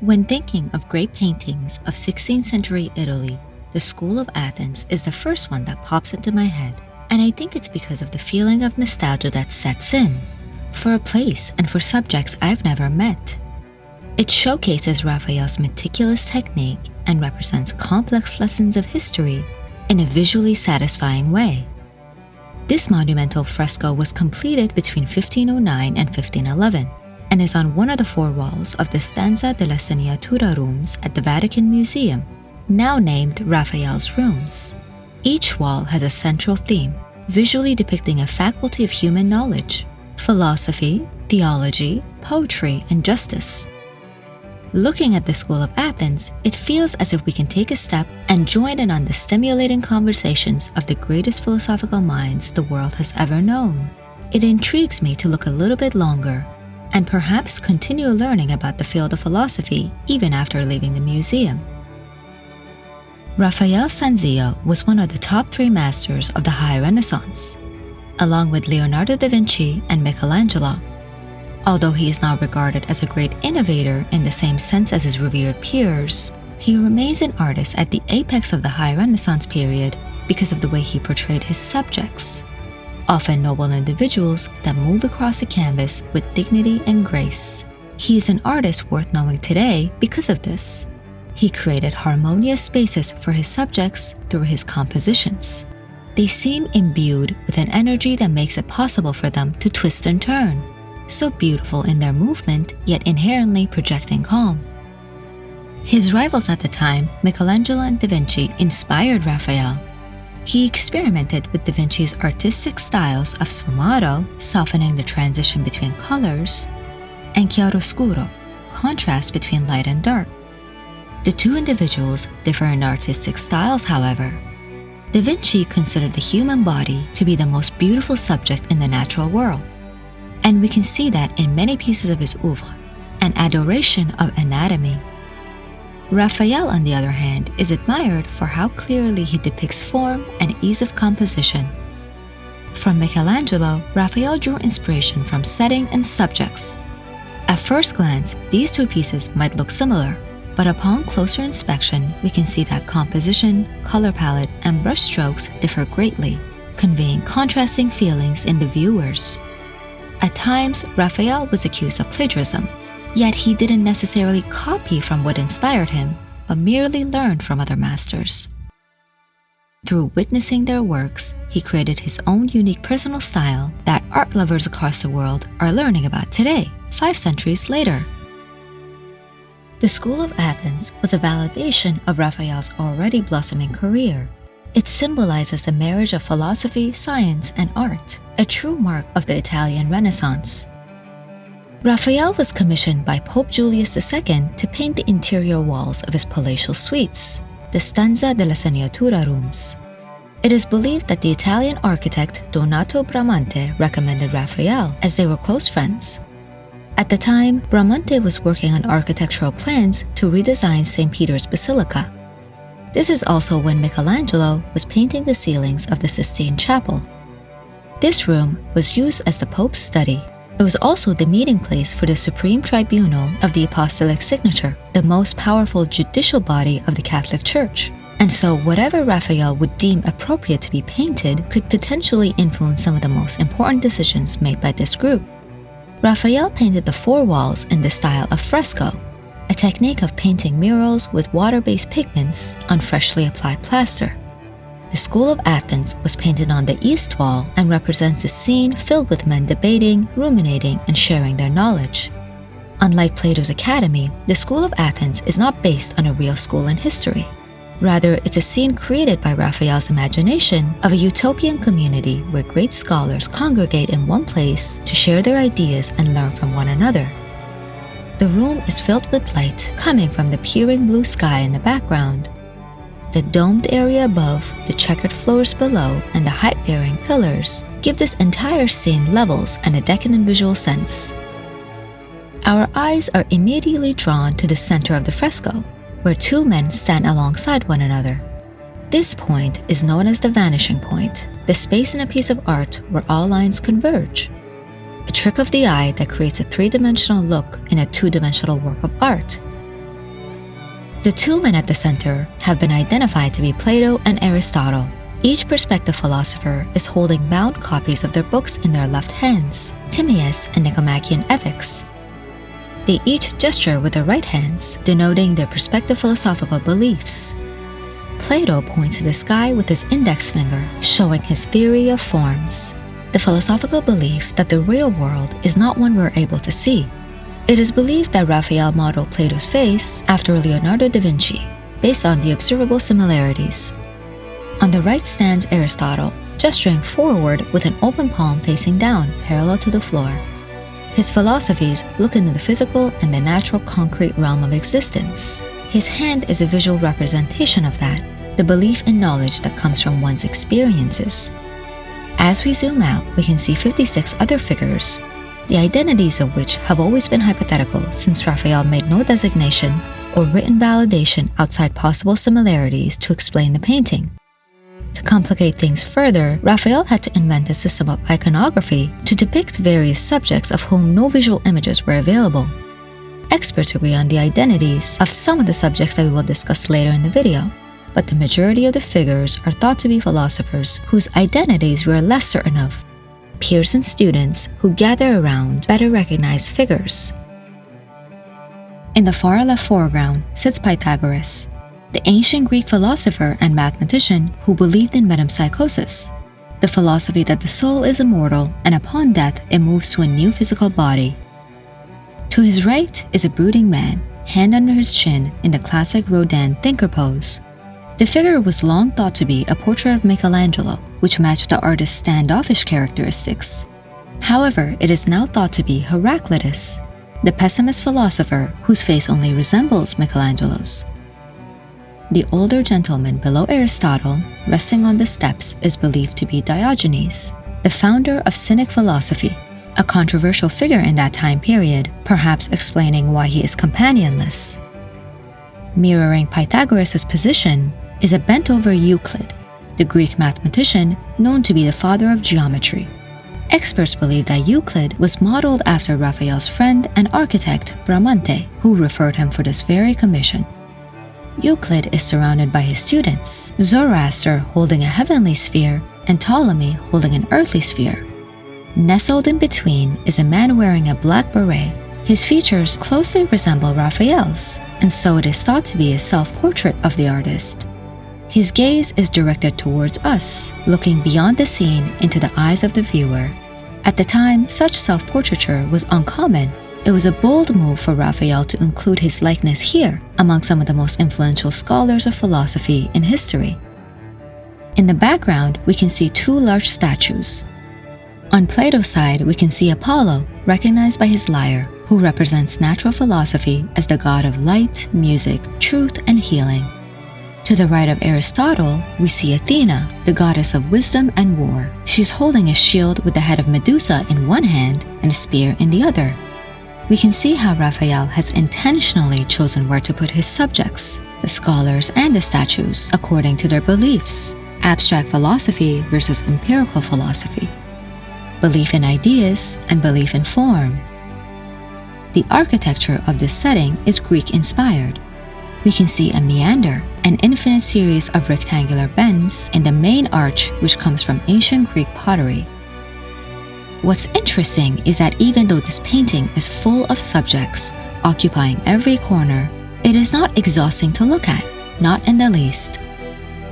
When thinking of great paintings of 16th century Italy, the School of Athens is the first one that pops into my head, and I think it's because of the feeling of nostalgia that sets in, for a place and for subjects I've never met. It showcases Raphael's meticulous technique and represents complex lessons of history in a visually satisfying way. This monumental fresco was completed between 1509 and 1511, and is on one of the four walls of the Stanza della Segnatura rooms at the Vatican Museum, now named Raphael's Rooms. Each wall has a central theme, visually depicting a faculty of human knowledge: philosophy, theology, poetry, and justice. Looking at the School of Athens, it feels as if we can take a step and join in on the stimulating conversations of the greatest philosophical minds the world has ever known. It intrigues me to look a little bit longer, and perhaps continue learning about the field of philosophy even after leaving the museum. Raphael Sanzio was one of the top 3 masters of the High Renaissance, along with Leonardo da Vinci and Michelangelo. Although he is not regarded as a great innovator in the same sense as his revered peers, he remains an artist at the apex of the High Renaissance period because of the way he portrayed his subjects, often noble individuals that move across a canvas with dignity and grace. He is an artist worth knowing today because of this. He created harmonious spaces for his subjects through his compositions. They seem imbued with an energy that makes it possible for them to twist and turn, so beautiful in their movement, yet inherently projecting calm. His rivals at the time, Michelangelo and Da Vinci, inspired Raphael. He experimented with Da Vinci's artistic styles of sfumato, softening the transition between colors, and chiaroscuro, contrast between light and dark. The two individuals differ in artistic styles, however. Da Vinci considered the human body to be the most beautiful subject in the natural world, and we can see that in many pieces of his oeuvre, an adoration of anatomy. Raphael, on the other hand, is admired for how clearly he depicts form and ease of composition. From Michelangelo, Raphael drew inspiration from setting and subjects. At first glance, these two pieces might look similar, but upon closer inspection, we can see that composition, color palette, and brushstrokes differ greatly, conveying contrasting feelings in the viewers. At times, Raphael was accused of plagiarism, yet he didn't necessarily copy from what inspired him, but merely learned from other masters. Through witnessing their works, he created his own unique personal style that art lovers across the world are learning about today, 5 centuries later. The School of Athens was a validation of Raphael's already blossoming career. It symbolizes the marriage of philosophy, science, and art, a true mark of the Italian Renaissance. Raphael was commissioned by Pope Julius II to paint the interior walls of his palatial suites, the Stanza della Segnatura rooms. It is believed that the Italian architect Donato Bramante recommended Raphael, as they were close friends. At the time, Bramante was working on architectural plans to redesign St. Peter's Basilica. This is also when Michelangelo was painting the ceilings of the Sistine Chapel. This room was used as the Pope's study. It was also the meeting place for the Supreme Tribunal of the Apostolic Signature, the most powerful judicial body of the Catholic Church. And so whatever Raphael would deem appropriate to be painted could potentially influence some of the most important decisions made by this group. Raphael painted the 4 walls in the style of fresco, a technique of painting murals with water-based pigments on freshly applied plaster. The School of Athens was painted on the east wall and represents a scene filled with men debating, ruminating, and sharing their knowledge. Unlike Plato's Academy, the School of Athens is not based on a real school in history. Rather, it's a scene created by Raphael's imagination of a utopian community where great scholars congregate in one place to share their ideas and learn from one another. The room is filled with light coming from the peering blue sky in the background. The domed area above, the checkered floors below, and the height-bearing pillars give this entire scene levels and a decadent visual sense. Our eyes are immediately drawn to the center of the fresco, where 2 men stand alongside one another. This point is known as the vanishing point, the space in a piece of art where all lines converge. A trick of the eye that creates a 3-dimensional look in a 2-dimensional work of art. The two men at the center have been identified to be Plato and Aristotle. Each prospective philosopher is holding bound copies of their books in their left hands, Timaeus and Nicomachean Ethics. They each gesture with their right hands, denoting their prospective philosophical beliefs. Plato points to the sky with his index finger, showing his theory of forms, the philosophical belief that the real world is not one we're able to see. It is believed that Raphael modeled Plato's face after Leonardo da Vinci, based on the observable similarities. On the right stands Aristotle, gesturing forward with an open palm facing down, parallel to the floor. His philosophies look into the physical and the natural concrete realm of existence. His hand is a visual representation of that, the belief and knowledge that comes from one's experiences. As we zoom out, we can see 56 other figures, the identities of which have always been hypothetical since Raphael made no designation or written validation outside possible similarities to explain the painting. To complicate things further, Raphael had to invent a system of iconography to depict various subjects of whom no visual images were available. Experts agree on the identities of some of the subjects that we will discuss later in the video, but the majority of the figures are thought to be philosophers whose identities we are less certain of. Peers and students who gather around better recognized figures. In the far left foreground sits Pythagoras, the ancient Greek philosopher and mathematician who believed in metempsychosis, the philosophy that the soul is immortal and upon death it moves to a new physical body. To his right is a brooding man, hand under his chin in the classic Rodin thinker pose. The figure was long thought to be a portrait of Michelangelo, which matched the artist's standoffish characteristics. However, it is now thought to be Heraclitus, the pessimist philosopher whose face only resembles Michelangelo's. The older gentleman below Aristotle, resting on the steps, is believed to be Diogenes, the founder of Cynic philosophy, a controversial figure in that time period, perhaps explaining why he is companionless. Mirroring Pythagoras' position is a bent-over Euclid, the Greek mathematician known to be the father of geometry. Experts believe that Euclid was modeled after Raphael's friend and architect Bramante, who referred him for this very commission. Euclid is surrounded by his students, Zoroaster holding a heavenly sphere and Ptolemy holding an earthly sphere. Nestled in between is a man wearing a black beret. His features closely resemble Raphael's, and so it is thought to be a self-portrait of the artist. His gaze is directed towards us, looking beyond the scene into the eyes of the viewer. At the time, such self-portraiture was uncommon. It was a bold move for Raphael to include his likeness here among some of the most influential scholars of philosophy in history. In the background, we can see two large statues. On Plato's side, we can see Apollo, recognized by his lyre, who represents natural philosophy as the god of light, music, truth, and healing. To the right of Aristotle, we see Athena, the goddess of wisdom and war. She is holding a shield with the head of Medusa in one hand and a spear in the other. We can see how Raphael has intentionally chosen where to put his subjects, the scholars and the statues, according to their beliefs. Abstract philosophy versus empirical philosophy. Belief in ideas and belief in form. The architecture of this setting is Greek-inspired. We can see a meander, an infinite series of rectangular bends in the main arch which comes from ancient Greek pottery. What's interesting is that even though this painting is full of subjects occupying every corner, it is not exhausting to look at, not in the least.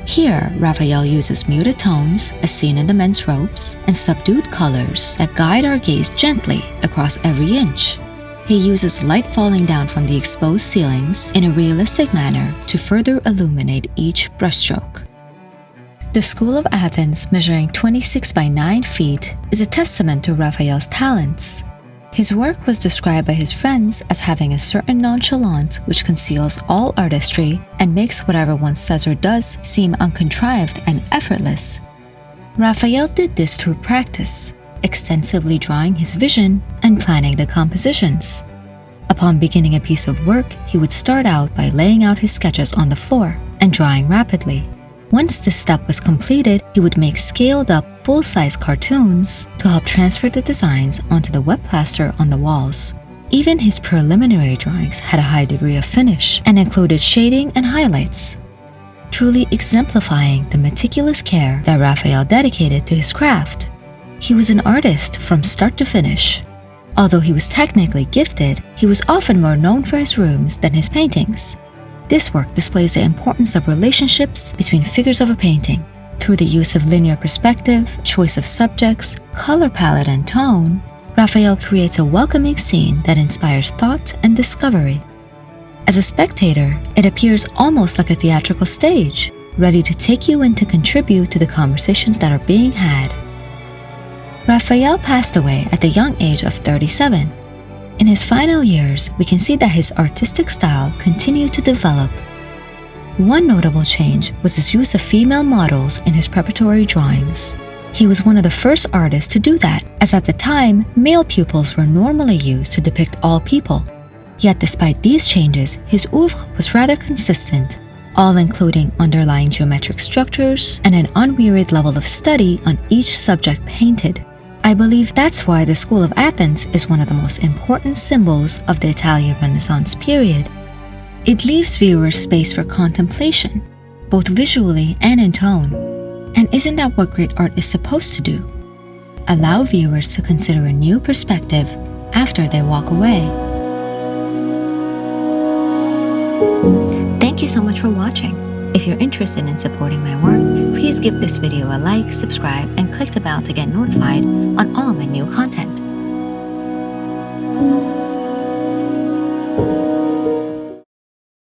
Here, Raphael uses muted tones, as seen in the men's robes, and subdued colors that guide our gaze gently across every inch. He uses light falling down from the exposed ceilings in a realistic manner to further illuminate each brushstroke. The School of Athens, measuring 26 by 9 feet, is a testament to Raphael's talents. His work was described by his friends as having a certain nonchalance which conceals all artistry and makes whatever one says or does seem uncontrived and effortless. Raphael did this through practice, extensively drawing his vision and planning the compositions. Upon beginning a piece of work, he would start out by laying out his sketches on the floor and drawing rapidly. Once this step was completed, he would make scaled-up, full-size cartoons to help transfer the designs onto the wet plaster on the walls. Even his preliminary drawings had a high degree of finish and included shading and highlights, truly exemplifying the meticulous care that Raphael dedicated to his craft. He was an artist from start to finish. Although he was technically gifted, he was often more known for his rooms than his paintings. This work displays the importance of relationships between figures of a painting. Through the use of linear perspective, choice of subjects, color palette, and tone, Raphael creates a welcoming scene that inspires thought and discovery. As a spectator, it appears almost like a theatrical stage, ready to take you in to contribute to the conversations that are being had. Raphael passed away at the young age of 37. In his final years, we can see that his artistic style continued to develop. One notable change was his use of female models in his preparatory drawings. He was one of the first artists to do that, as at the time, male pupils were normally used to depict all people. Yet despite these changes, his oeuvre was rather consistent, all including underlying geometric structures and an unwearied level of study on each subject painted. I believe that's why the School of Athens is one of the most important symbols of the Italian Renaissance period. It leaves viewers space for contemplation, both visually and in tone. And isn't that what great art is supposed to do? Allow viewers to consider a new perspective after they walk away. Thank you so much for watching. If you're interested in supporting my work, please give this video a like, subscribe, and click the bell to get notified on all of my new content.